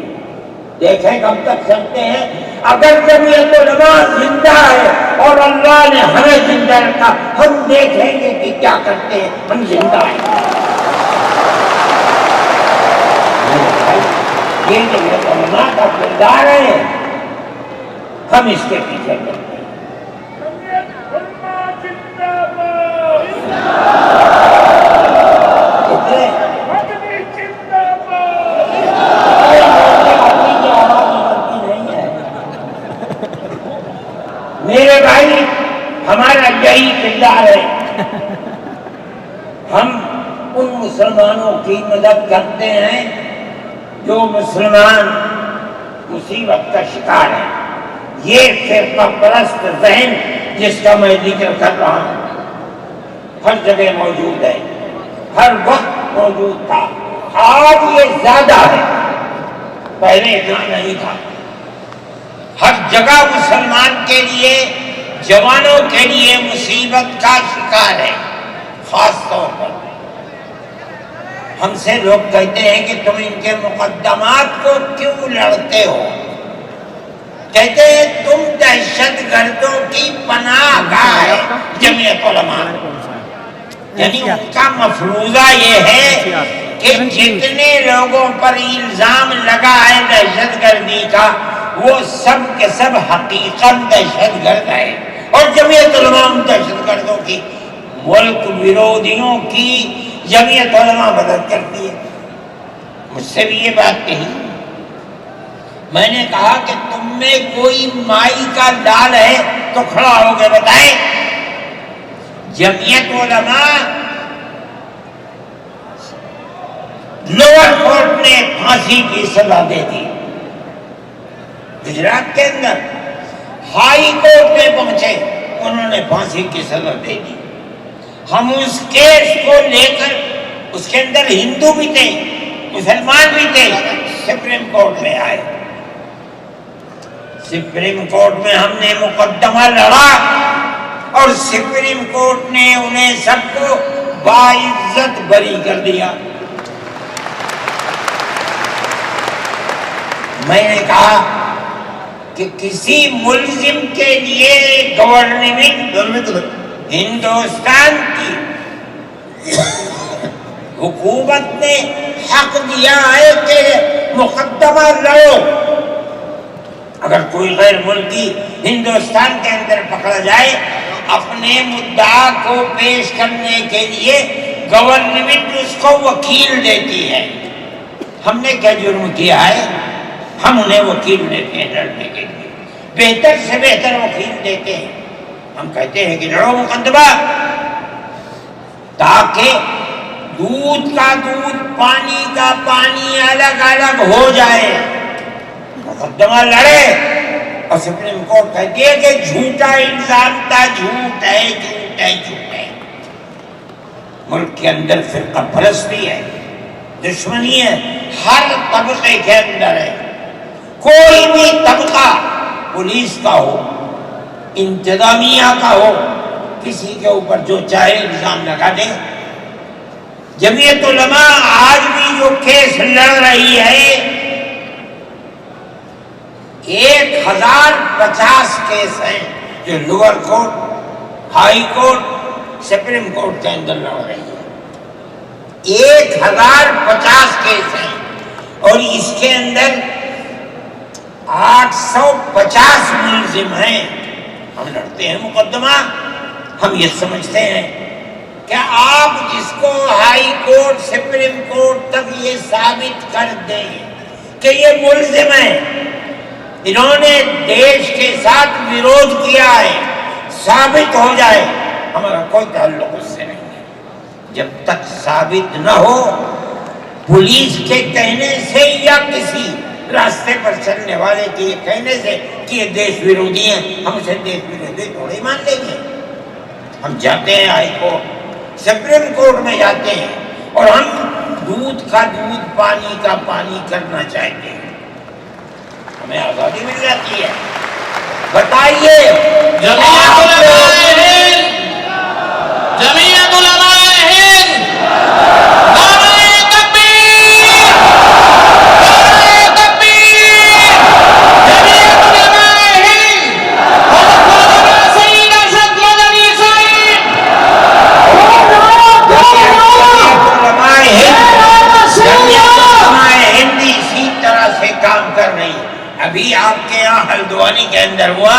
دیکھیں کب تک چلتے ہیں۔ اگر جمعیت علماء زندہ ہے اور اللہ نے ہمیں زندہ رکھا، ہم دیکھیں گے کہ کیا کرتے ہیں۔ ہم زندہ ہیں۔ یہ جمعیت علماء کا کردار ہے، ہم اس کے پیچھے کرتے ہیں۔ میرے بھائی، ہمارا یہی کردار ہے۔ ہم ان مسلمانوں کی مدد کرتے ہیں جو مسلمان مصیبت کا شکار ہیں، یہ فرقہ پرست ذہن جس کا میں ذکر کر رہا ہوں ہر جگہ موجود ہے، ہر وقت موجود تھا، آج یہ زیادہ ہے، پہلے اتنا نہیں تھا۔ ہر جگہ مسلمان کے لیے، جوانوں کے لیے مصیبت کا شکار ہے۔ خاص طور پر ہم سے لوگ کہتے ہیں کہ تم ان کے مقدمات کو کیوں لڑتے ہو؟ کہتے ہیں تم دہشت گردوں کی پناہ گاہ ہے جمعیت علماء، یعنی ان کا مفروضہ یہ ہے کہ جتنے لوگوں پر الزام لگا ہے دہشت گردی کا وہ سب کے سب حقیقت دہشت گرد ہے، اور جمعیت علماء ان دہشت گردوں کی، ملک ویرودھیوں کی جمعیت علماء مدد کرتی ہے۔ مجھ سے بھی یہ بات کہی، میں نے کہا کہ تم میں کوئی مائی کا لال ہے تو کھڑا ہو کے بتائیں۔ جمعیت علماء لوور کورٹ نے پھانسی کی سزا دے دی، گجرات کے اندر ہائی کورٹ میں پہنچے، انہوں نے پھانسی کی سزا دے دی۔ ہم اس کیس کو لے کر، اس کے اندر ہندو بھی تھے مسلمان بھی تھے، سپریم کورٹ میں آئے۔ سپریم کورٹ میں ہم نے مقدمہ لڑا اور سپریم کورٹ نے انہیں سب کو باعزت بری کر دیا۔ میں نے کہا کہ کسی ملزم کے لیے گورنمنٹ ہندوستان کی حکومت نے حق دیا ہے کہ مقدمہ لڑو۔ اگر کوئی غیر ملکی ہندوستان کے اندر پکڑا جائے، اپنے مدعا کو پیش کرنے کے لیے گورنمنٹ اس کو وکیل دیتی ہے۔ ہم نے کیا جرم کیا ہے؟ ہم انہیں وکیل دیتے ہیں لڑنے کے لیے، بہتر سے بہتر وکیل دیتے ہیں۔ ہم کہتے ہیں کہ لڑو مقدمہ، تاکہ دودھ کا دودھ پانی کا پانی الگ الگ ہو جائے۔ مقدمہ لڑے اور سپریم کورٹ کہتی ہے کہ جھوٹا الزام تھا، جھوٹ ہے جھوٹ ہے جھوٹ ہے۔ ملک کے اندر فرقہ پرستی ہے، دشمنی ہے، ہر طبقے کے اندر ہے۔ کوئی بھی طبقہ، پولیس کا ہو، انتظامیہ کا ہو، کسی کے اوپر جو چاہے الزام لگا دے۔ جمعیت علماء آج بھی جو کیس لڑ رہی ہے، 1050 کیس ہیں جو lower court, high court, supreme court کے اندر لڑ رہی ہے۔ 1050 کیس ہیں اور اس کے اندر 850 ملزم ہیں۔ ہم لڑتے ہیں مقدمہ، ہم یہ سمجھتے ہیں کہ آپ جس کو ہائی کورٹ سپریم کورٹ تک یہ ثابت کر دیں کہ یہ ملزم ہیں، انہوں نے دیش کے ساتھ ویرودھ کیا ہے، ثابت ہو جائے، ہمارا کوئی تعلق اس سے نہیں ہے۔ جب تک ثابت نہ ہو، پولیس کے کہنے سے یا کسی راستے پر چلنے والے کے یہ کہنے سے کہ یہ دیش ویرودھی ہیں، ہم اسے دیش ویرودھی تھوڑے مان لیں گے۔ ہم جاتے ہیں ہائی کورٹ، سپریم کورٹ میں جاتے ہیں اور ہم دودھ کا دودھ پانی کا پانی کرنا چاہتے ہیں، ہمیں آزادی مل جاتی ہے۔ بتائیے جمعیت علماء ہند، جمعیت علماء ہند، نعرہ تکبیر، نعرہ تکبیر، جمعیت علماء ہند، حضرت سید ارشد مدنی صاحب، جمعیت علماء ہند اسی طرح سے کام کر رہی ہے۔ ابھی آپ کے یہاں ہلدوانی کے اندر ہوا،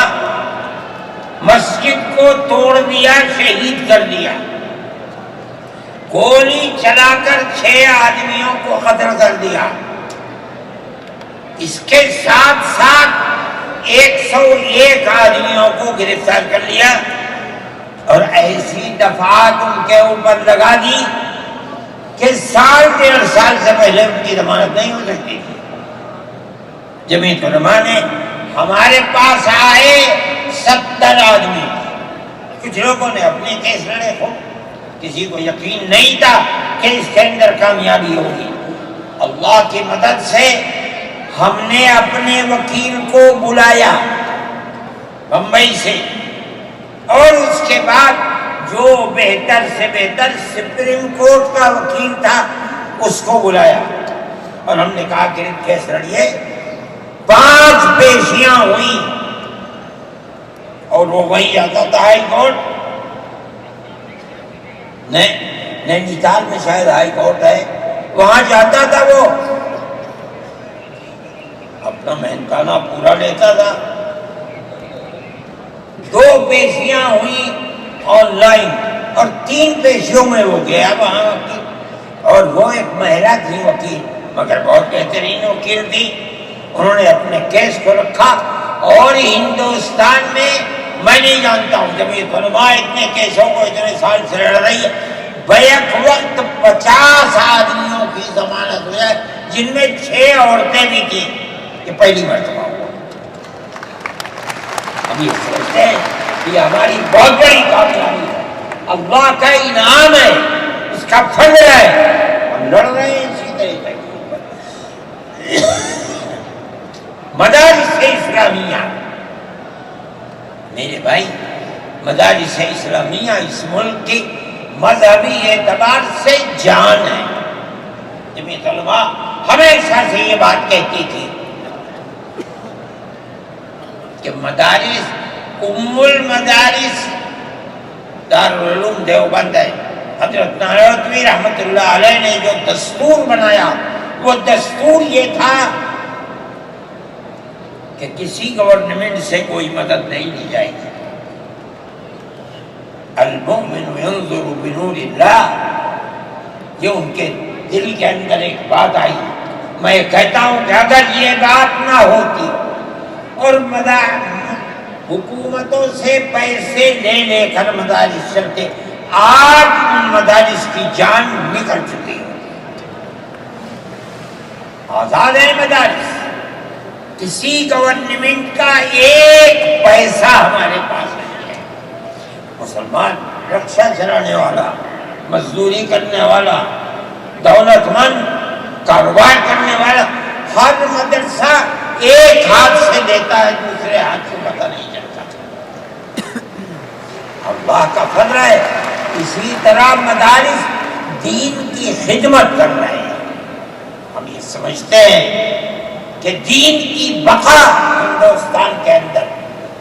مسجد کو توڑ دیا، شہید کر دیا، گولی چلا کر 6 آدمیوں کو قتل کر دیا۔ اس کے ساتھ ساتھ 101 آدمیوں کو گرفتار کر لیا اور ایسی دفعات ان کے اوپر لگا دی کہ 1.5 سال سے پہلے ان کی ضمانت نہیں ہو سکتی تھی۔ جمعیت علماء نے ہمارے پاس آئے 70 آدمی، کچھ لوگوں نے اپنے کیس لڑے خود، کسی کو یقین نہیں تھا کہ اس کے اندر کامیابی ہوگی۔ اللہ کی مدد سے ہم نے اپنے وکیل کو بلایا بمبئی سے، اور اس کے بعد جو بہتر سے بہتر سپریم کورٹ کا وکیل تھا اس کو بلایا، اور ہم نے کہا کہ کیس لڑیے۔ 5 پیشیاں ہوئی، اور وہ وہی آتا تھا ہائی کورٹ، نینی تال میں شاید ہائی کورٹ ہے، وہاں جاتا تھا، وہ اپنا مہنگانہ پورا لیتا تھا۔ 2 پیشیاں ہوئی آن لائن، اور 3 پیشیوں میں وہ گیا وہاں وکیل، اور وہ ایک مہیلا تھی وکیل، مگر بہت بہترین وکیل تھی۔ انہوں نے اپنے کیس کو رکھا، اور ہندوستان میں میں نہیں جانتا ہوں جمعیت علماء اتنے کیسوں کو اتنے سال سے لڑ رہی ہے، بیک وقت 50 آدمیوں کی ضمانت ہو جائے، جن میں 6 عورتیں بھی تھیں، یہ پہلی مرتبہ ہوا۔ ہم یہ سوچتے ہیں کہ ہماری بہت بڑی کامیابی ہے، اللہ کا انعام ہے، اس کا فضل ہے، ہم لڑ رہے ہیں اسی طریقے کے اوپر۔ مدارس اسلامیہ، میرے بھائی، مدارس اسلامیہ اس ملک کی مذہبی اعتبار سے جان ہے۔ جمعیت علماء ہمیشہ سے یہ بات کہتی تھی کہ مدارس ام المدارس دارالعلوم دیوبند ہے۔ حضرت نانوتوی رحمۃ اللہ علیہ نے جو دستور بنایا، وہ دستور یہ تھا کہ کسی گورنمنٹ سے کوئی مدد نہیں لی جائے گی۔ المؤمن ينظر بنور اللہ، یہ ان کے دل کے اندر ایک بات آئی۔ میں کہتا ہوں کہ اگر یہ بات نہ ہوتی اور حکومتوں سے پیسے لے لے کر مدارس چلتے، آج ان مدارس کی جان نکل چکی ہوتی۔ آزاد ہے مدارس، کسی گورنمنٹ کا ایک پیسہ ہمارے پاس نہیں ہے۔ مسلمان رکشا چلانے والا، مزدوری کرنے والا، دولت مند، کاروبار کرنے والا، ہر مدرسہ ایک ہاتھ سے دیتا ہے، دوسرے ہاتھ سے پتہ نہیں چلتا۔ اللہ کا فضل ہے۔ اسی طرح مدارس دین کی خدمت کر رہے ہیں۔ ہم یہ سمجھتے ہیں کہ دین کی بقا ہندوستان کے اندر،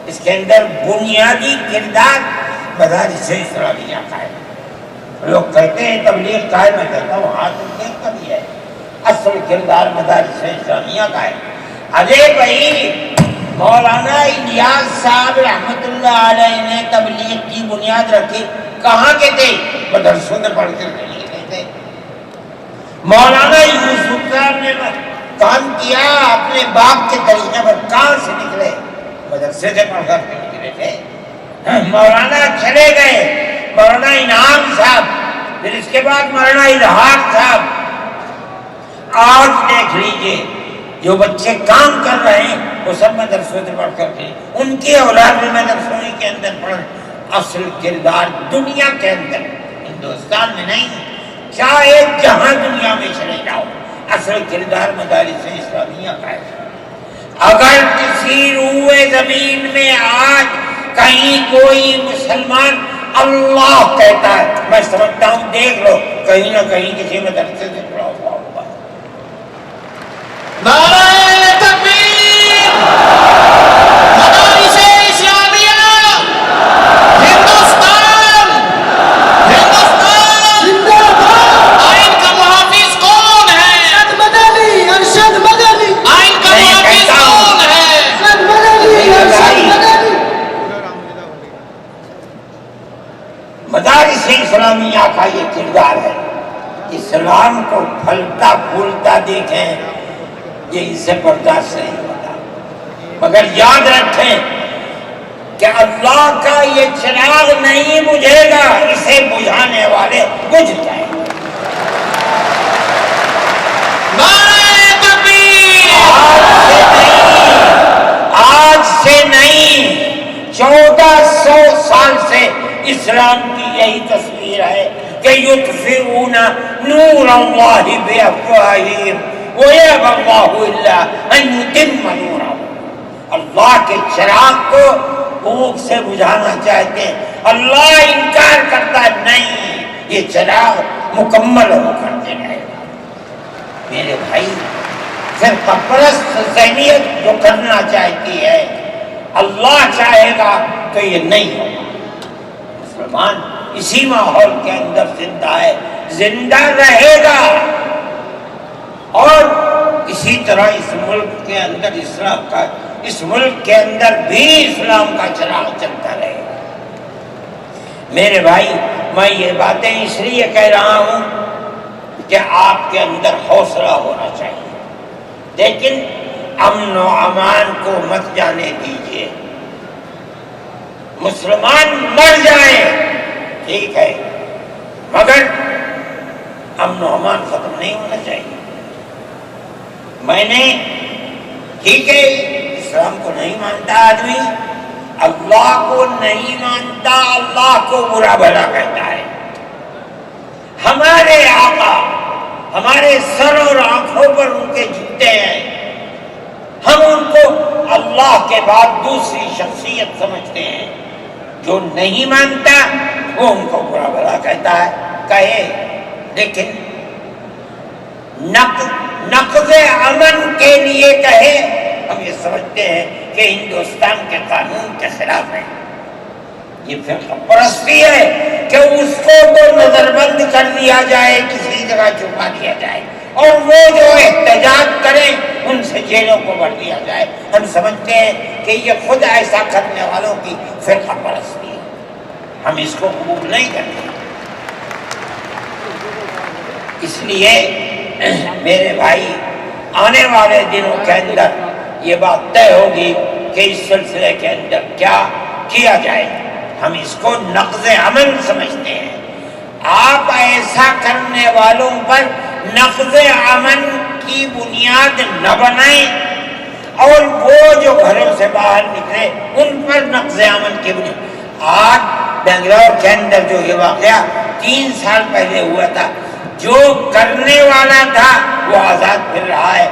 اس کے اندر بنیادی کردار مدارس اسلامیہ کا ہے۔ لوگ کہتے ہیں تبلیغ کا ہے، میں کہتا ہوں ہاں تبلیغ کا بھی ہے، اصل کردار مدارس اسلامیہ کا ہے۔ ارے بھائی، مولانا الیاس صاحب رحمۃ اللہ علیہ نے تبلیغ کی بنیاد رکھی، کہاں کے تھے؟ مدرسوں میں پڑھ کر کے نکلے تھے۔ مولانا یوسف صاحب نے کام کیا اپنے باپ کے طریقے پر، کہاں سے نکلے؟ مدرسے سے پڑھ کر کے نکلے تھے۔ مولانا چلے گئے، مولانا انعام صاحب، پھر اس کے بعد مولانا الہاد صاحب۔ آج دیکھ لیجئے جو بچے کام کر رہے ہیں وہ سب مدرسوں سے پڑھ کر کے، ان کی اولاد بھی مدرسوں کے اندر پڑھ۔ اصل کردار دنیا کے اندر، ہندوستان میں نہیں، چاہے جہاں دنیا میں چلے جاؤ، اصل کردار مدارس اسلامیہ کا ہے۔ اگر کسی روئے زمین میں آج کہیں کوئی مسلمان اللہ کہتا ہے، میں سمجھتا ہوں دیکھ لو کہیں نہ کہیں کسی مدرسے سے جڑا ہوا ہوگا۔ نعرہ تکبیر! مدارس اسلامیہ! ہندوستان! ہندوستان! آئین کا محافظ کون ہے؟ ارشد مدنی، ارشد مدنی، آئین کا محافظ کون ہے؟ ارشد مدنی، ارشد مدنی۔ مدارس اسلامیہ کا یہ کردار ہے۔ اسلام کو پھلتا پھولتا دیکھیں، یہ اس سے برداشت نہیں ہوتا۔ مگر یاد رکھیں کہ اللہ کا یہ چراغ نہیں بجھے گا، اسے بجھانے والے بجھ جائیں گے۔ نعرہ تکبیر! آج اسلام کی یہی تصویر ہے کہ یطفئون نور اللہ بافواہہم ویأبی اللہ الا ان یتم نورہ، اللہ کے چراغ کو بھوک سے بجھانا چاہتے ہیں، اللہ انکار کرتا ہے نہیں، یہ چراغ مکمل ہو کرتے رہے گا۔ میرے بھائی، فرقہ پرست ذہنیت جو کرنا چاہتی ہے اللہ چاہے گا تو یہ نہیں ہوگا۔ مسلمان اسی ماحول کے اندر زندہ ہے، زندہ رہے گا، اور اسی طرح اس ملک کے اندر اس ملک کے اندر بھی اسلام کا چراغ چلتا رہے گا۔ میرے بھائی، میں یہ باتیں اس لیے کہہ رہا ہوں کہ آپ کے اندر حوصلہ ہونا چاہیے، لیکن امن و امان کو مت جانے دیجیے۔ مسلمان مر جائیں ٹھیک ہے، مگر امن و امان ختم نہیں ہونا چاہیے۔ میں نے ٹھیک ہے اسلام کو نہیں مانتا آدمی، اللہ کو نہیں مانتا، اللہ کو برا بھلا کہتا ہے۔ ہمارے آقا ہمارے سر اور آنکھوں پر ان کے جوتے ہیں، ہم ان کو اللہ کے بعد دوسری شخصیت سمجھتے ہیں۔ جو نہیں مانتا وہ ان کو برا بھلا کہتا ہے، کہے، لیکن نقض امن کے لیے کہے، ہم یہ سمجھتے ہیں کہ ہندوستان کے قانون کے خلاف ہے۔ یہ فرقہ پرستی ہے کہ اس کو تو نظر بند کر دیا جائے، کسی جگہ چھپا دیا جائے، اور وہ جو احتجاج کریں ان سے جیلوں کو بھر دیا جائے۔ ہم سمجھتے ہیں کہ یہ خود ایسا کرنے والوں کی فرقہ پرستی ہے، ہم اس کو قبول نہیں کرتے۔ اس لیے میرے بھائی، آنے والے دنوں کے اندر یہ بات طے ہوگی کہ اس سلسلے کے اندر کیا کیا جائے۔ ہم اس کو نقض امن سمجھتے ہیں۔ آپ ایسا کرنے والوں پر نقض امن کی بنیاد نہ بنائیں، اور وہ جو گھروں سے باہر نکلے ان پر نقض امن کی بنیاد۔ آج بنگلور کے اندر جو یہ واقعہ 3 سال پہلے ہوا تھا، جو کرنے والا تھا وہ آزاد پھر رہا ہے،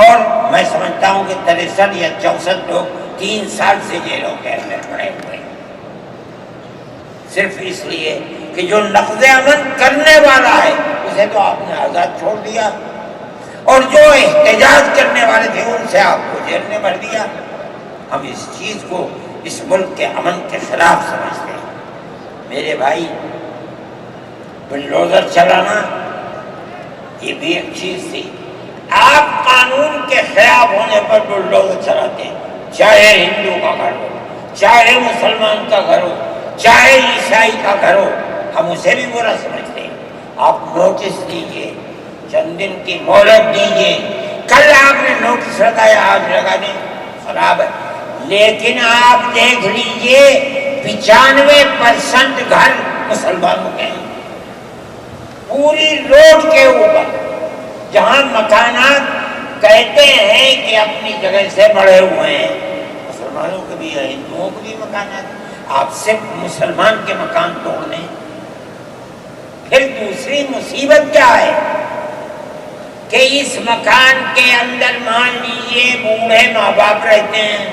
اور میں سمجھتا ہوں کہ 63 یا 64 لوگ 3 سال سے جیلوں کے اندر پڑے ہوئے، صرف اس لیے کہ جو نقض امن کرنے والا ہے اسے تو آپ نے آزاد چھوڑ دیا، اور جو احتجاج کرنے والے تھے ان سے آپ کو جیل میں بھر دیا۔ ہم اس چیز کو اس ملک کے امن کے خلاف سمجھتے ہیں۔ میرے بھائی، بلڈوزر چلانا یہ بھی ایک چیز تھی۔ آپ قانون کے خلاف ہونے پر بلڈوزر چلاتے ہیں، چاہے ہندو کا گھر ہو، چاہے مسلمان کا گھر ہو، چاہے عیسائی کا گھر ہو، ہم اسے بھی برا سمجھتے ہیں۔ آپ نوٹس دیجیے، چند دن کی مہلت دیجیے، کل آپ نے نوٹس لگایا آج لگا دیں، خراب ہے، لیکن آپ دیکھ لیجیے 95% گھر مسلمانوں کے ہیں، پوری روڈ کے اوپر، جہاں مکانات کہتے ہیں کہ اپنی جگہ سے بڑھے ہوئے ہیں، مسلمانوں کے بھی ہیں، ہندوؤں کے بھی مکانات، آپ صرف مسلمان کے مکان توڑ دیں۔ پھر دوسری مصیبت کیا ہے کہ اس مکان کے اندر مان لیجیے بوڑھے ماں باپ رہتے ہیں،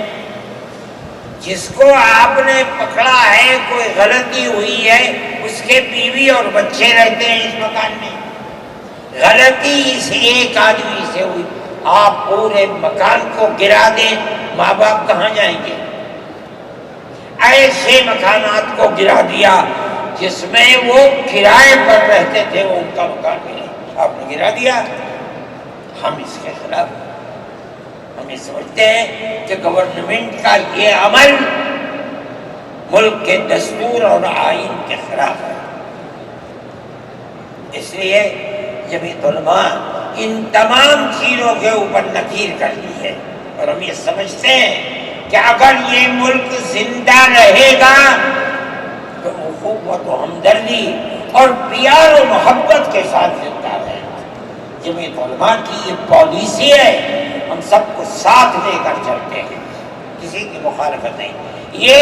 جس کو آپ نے پکڑا ہے کوئی غلطی ہوئی ہے، اس کے بیوی اور بچے رہتے ہیں اس مکان میں، غلطی اس ایک آدمی سے ہوئی، آپ پورے مکان کو گرا دیں، ماں باپ کہاں جائیں گے؟ ایسے مکانات کو گرا دیا جس میں وہ کرائے پر رہتے تھے، وہ ان کا مکان نہیں، آپ نے گرا دیا۔ ہم اس کے خلاف، ہم یہ سمجھتے ہیں کہ گورنمنٹ کا یہ عمل ملک کے دستور اور آئین کے خلاف ہے۔ اس لیے جمعیت علماء ان تمام چیزوں کے اوپر نکیر کرتی ہے، اور ہم یہ سمجھتے ہیں کہ اگر یہ ملک زندہ رہے گا تو اخوت و ہمدردی اور پیار و محبت کے ساتھ زندہ رہے گا۔ جمعیت علماء کی یہ پالیسی ہے، ہم سب کو ساتھ لے کر چلتے ہیں، کسی کی مخالفت نہیں۔ یہ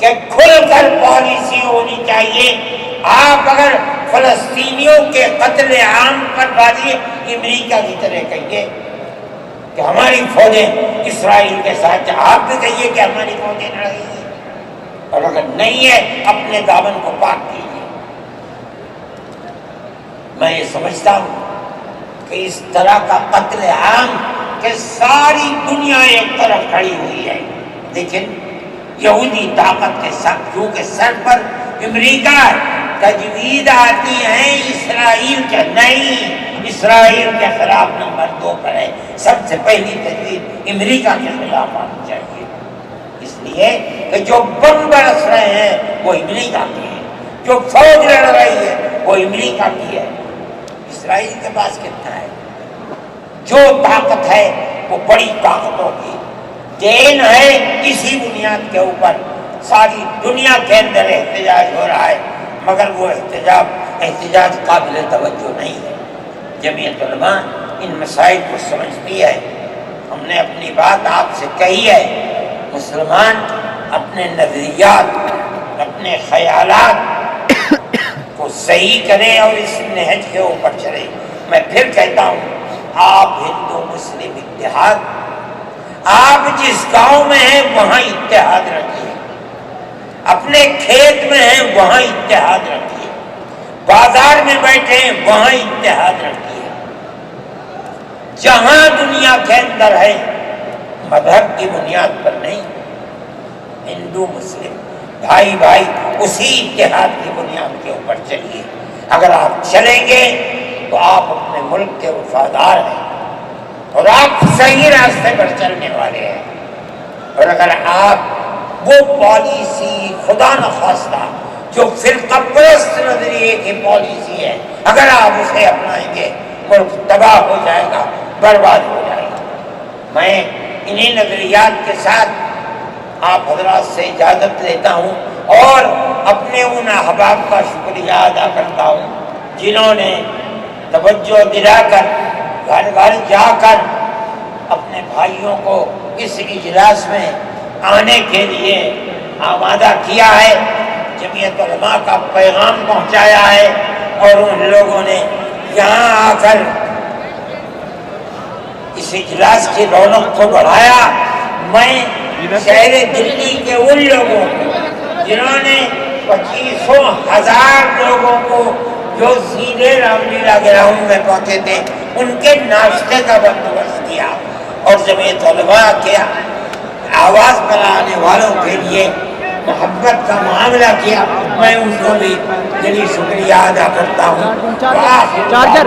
کہ کھل کر پالیسی ہونی چاہیے. آپ اگر فلسطینیوں کے قتل عام پر بازی امریکہ کی طرح کہیے کہ ہماری فوجیں اسرائیل کے ساتھ، آپ بھی کہیے کہ ہماری فوجیں لڑ رہی ہیں، اور اگر نہیں ہے اپنے دامن کو پاک کیجیے. میں یہ سمجھتا ہوں کہ اس طرح کا قتل عام کہ ساری دنیا ایک طرف کھڑی ہوئی ہے، لیکن یہودی طاقت کے ساتھ کیونکہ سر پر امریکہ تجویز آتی ہے اسرائیل کے، نہیں، اسرائیل کے خلاف نمبر 2 پر ہے. سب سے پہلی تجویز امریکہ کے خلاف آنی چاہیے، اس لیے کہ جو بم برس رہے ہیں وہ امریکہ کی ہے، جو فوج لڑ رہی ہے وہ امریکہ کی ہے. اسرائیل کے پاس کتنا ہے؟ جو طاقت ہے وہ بڑی طاقتوں کی دین ہے. اسی بنیاد کے اوپر ساری دنیا کے اندر احتجاج ہو رہا ہے، مگر وہ احتجاج قابل توجہ نہیں ہے. جمعیت علماء ان مسائل کو سمجھتی ہے. ہم نے اپنی بات آپ سے کہی ہے، مسلمان اپنے نظریات، اپنے خیالات کو صحیح کریں اور اس نہج کے اوپر چلیں. میں پھر کہتا ہوں، آپ ہندو مسلم اتحاد، آپ جس گاؤں میں ہیں وہاں اتحاد رکھیے، اپنے کھیت میں ہیں وہاں اتحاد رکھیے، بازار میں بیٹھے ہیں وہاں اتحاد رکھیے. جہاں دنیا کے اندر ہے مذہب کی بنیاد پر نہیں، ہندو مسلم بھائی بھائی اسی اتحاد کی بنیاد کے اوپر چلیے. اگر آپ چلیں گے تو آپ اپنے ملک کے وفادار ہیں اور آپ صحیح راستے پر چلنے والے ہیں. اور اگر آپ وہ پالیسی خدا نخواستہ جو فرقہ پرست نظریے کی پالیسی ہے، اگر آپ اسے اپنائیں گے ملک تباہ ہو جائے گا، برباد ہو جائے گا. میں انہی نظریات کے ساتھ آپ حضرات سے اجازت لیتا ہوں اور اپنے ان احباب کا شکریہ ادا کرتا ہوں جنہوں نے توجہ دلا کر گھر گھر جا کر اپنے بھائیوں کو اس اجلاس میں آنے کے لیے آمادہ کیا ہے، جمعیت علماء کا پیغام پہنچایا ہے، اور ان لوگوں نے یہاں آ کر اس اجلاس کی رونق کو بڑھایا. میں شہر دلی کے ان لوگوں کو جنہوں نے 25,000 لوگوں کو جو سیدھے رام لیلا گراؤنڈ میں پہنچے تھے ان کے ناشتے کا بندوبست کیا، اور جمعیت علماء کے آواز پر آنے والوں کے لیے محبت کا معاملہ کیا، میں ان کو بھی دلی شکریہ ادا کرتا ہوں. چارجر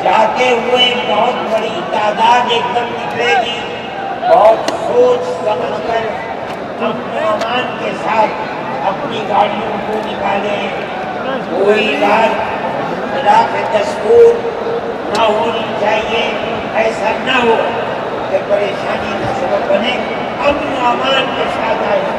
جاتے ہوئے بہت بڑی تعداد ایک دم نکلے گی، بہت سوچ سمجھ کر امان کے ساتھ اپنی گاڑیوں کو نکالیں. کوئی بات خلاف دستور نہ ہونی چاہیے، ایسا نہ ہو کہ پریشانی کا سبب بنے. امن و امان کے ساتھ آئے.